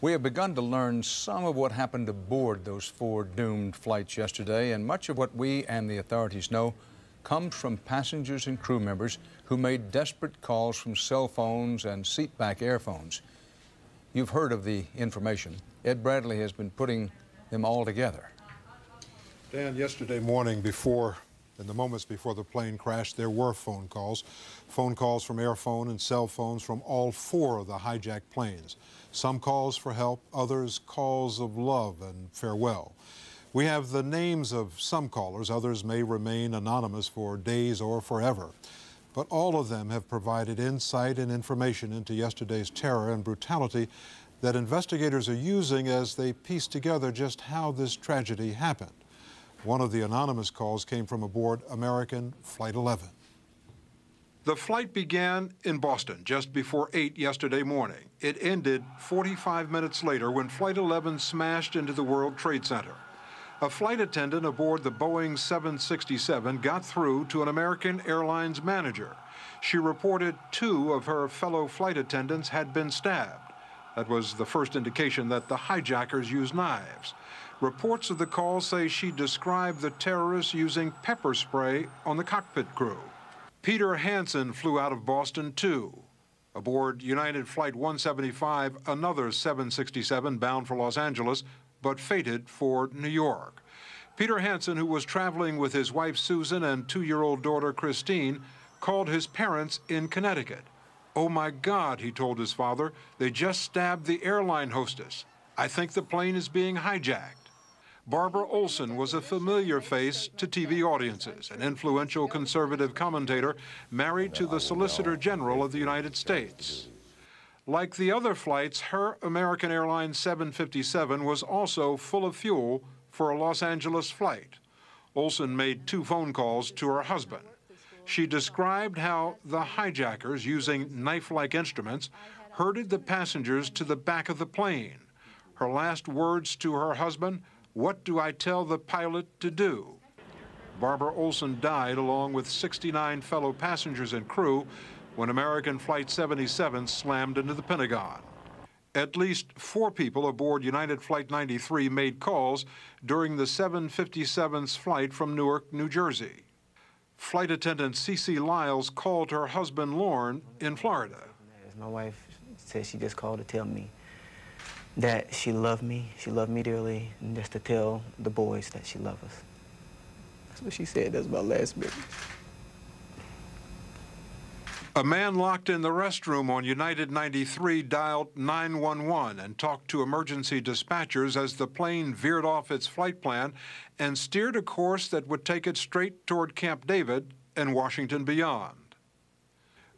We have begun to learn some of what happened aboard those 4 doomed flights yesterday, and much of what we and the authorities know comes from passengers and crew members who made desperate calls from cell phones and seatback earphones. You've heard of the information. Ed Bradley has been putting them all together. Dan, yesterday morning in the moments before the plane crashed, there were phone calls from airphone and cell phones from all 4 of the hijacked planes. Some calls for help, others calls of love and farewell. We have the names of some callers, others may remain anonymous for days or forever. But all of them have provided insight and information into yesterday's terror and brutality that investigators are using as they piece together just how this tragedy happened. One of the anonymous calls came from aboard American Flight 11. The flight began in Boston just before 8 yesterday morning. It ended 45 minutes later when Flight 11 smashed into the World Trade Center. A flight attendant aboard the Boeing 767 got through to an American Airlines manager. She reported 2 of her fellow flight attendants had been stabbed. That was the first indication that the hijackers used knives. Reports of the call say she described the terrorists using pepper spray on the cockpit crew. Peter Hansen flew out of Boston, too. Aboard United Flight 175, another 767 bound for Los Angeles, but fated for New York. Peter Hansen, who was traveling with his wife Susan and 2-year-old daughter Christine, called his parents in Connecticut. "Oh my God," he told his father, "they just stabbed the airline hostess. I think the plane is being hijacked." Barbara Olson was a familiar face to TV audiences, an influential conservative commentator married to the Solicitor General of the United States. Like the other flights, her American Airlines 757 was also full of fuel for a Los Angeles flight. Olson made 2 phone calls to her husband. She described how the hijackers, using knife-like instruments, herded the passengers to the back of the plane. Her last words to her husband, "What do I tell the pilot to do?" Barbara Olson died along with 69 fellow passengers and crew when American Flight 77 slammed into the Pentagon. At least 4 people aboard United Flight 93 made calls during the 757's flight from Newark, New Jersey. Flight attendant Cece Lyles called her husband Lorne in Florida. My wife said she just called to tell me that she loved me dearly, and just to tell the boys that she loved us. That's what she said. That's my last minute. A man locked in the restroom on United 93 dialed 911 and talked to emergency dispatchers as the plane veered off its flight plan and steered a course that would take it straight toward Camp David and Washington beyond.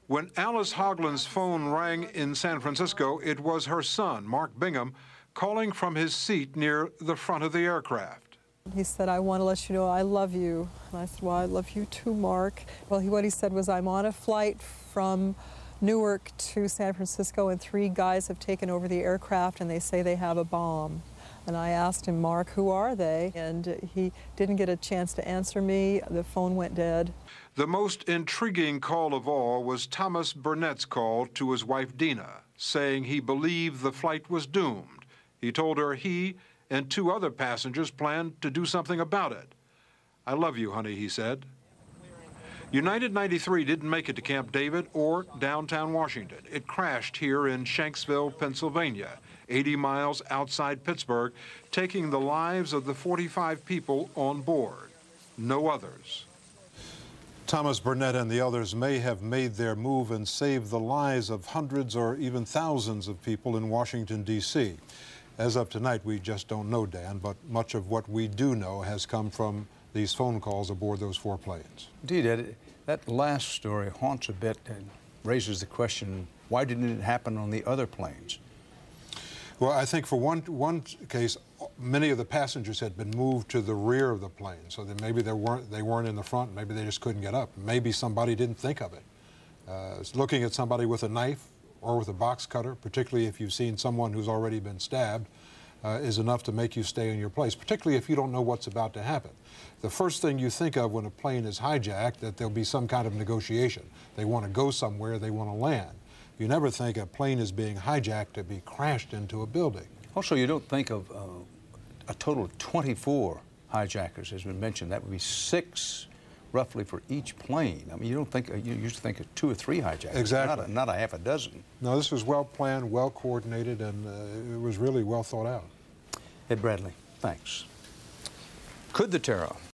When Alice Hoglin's phone rang in San Francisco, it was her son, Mark Bingham, calling from his seat near the front of the aircraft. He said, "I want to let you know I love you." And I said, "Well, I love you too, Mark." Well, what he said was, "I'm on a flight from Newark to San Francisco, and 3 guys have taken over the aircraft, and they say they have a bomb." And I asked him, "Mark, who are they?" And he didn't get a chance to answer me. The phone went dead. The most intriguing call of all was Thomas Burnett's call to his wife Dina, saying he believed the flight was doomed. He told her he and 2 other passengers planned to do something about it. "I love you, honey," he said. United 93 didn't make it to Camp David or downtown Washington. It crashed here in Shanksville, Pennsylvania, 80 miles outside Pittsburgh, taking the lives of the 45 people on board. No others. Thomas Burnett and the others may have made their move and saved the lives of hundreds or even thousands of people in Washington, D.C. As of tonight, we just don't know, Dan, but much of what we do know has come from these phone calls aboard those 4 planes. Indeed, Ed, that last story haunts a bit and raises the question, why didn't it happen on the other planes? Well, I think for one case, many of the passengers had been moved to the rear of the plane, so that maybe they weren't in the front. Maybe they just couldn't get up. Maybe somebody didn't think of it. Looking at somebody with a knife or with a box cutter, particularly if you've seen someone who's already been stabbed, is enough to make you stay in your place, particularly if you don't know what's about to happen. The first thing you think of when a plane is hijacked, that there'll be some kind of negotiation. They want to go somewhere, they want to land. You never think a plane is being hijacked to be crashed into a building. Also, you don't think of a total of 24 hijackers has been mentioned. That would be 6 roughly for each plane. I mean, you don't think, you used to think of 2 or 3 hijackers. Exactly. Not a half a dozen. No, this was well planned, well coordinated, and it was really well thought out. Ed Bradley, thanks. Could the terror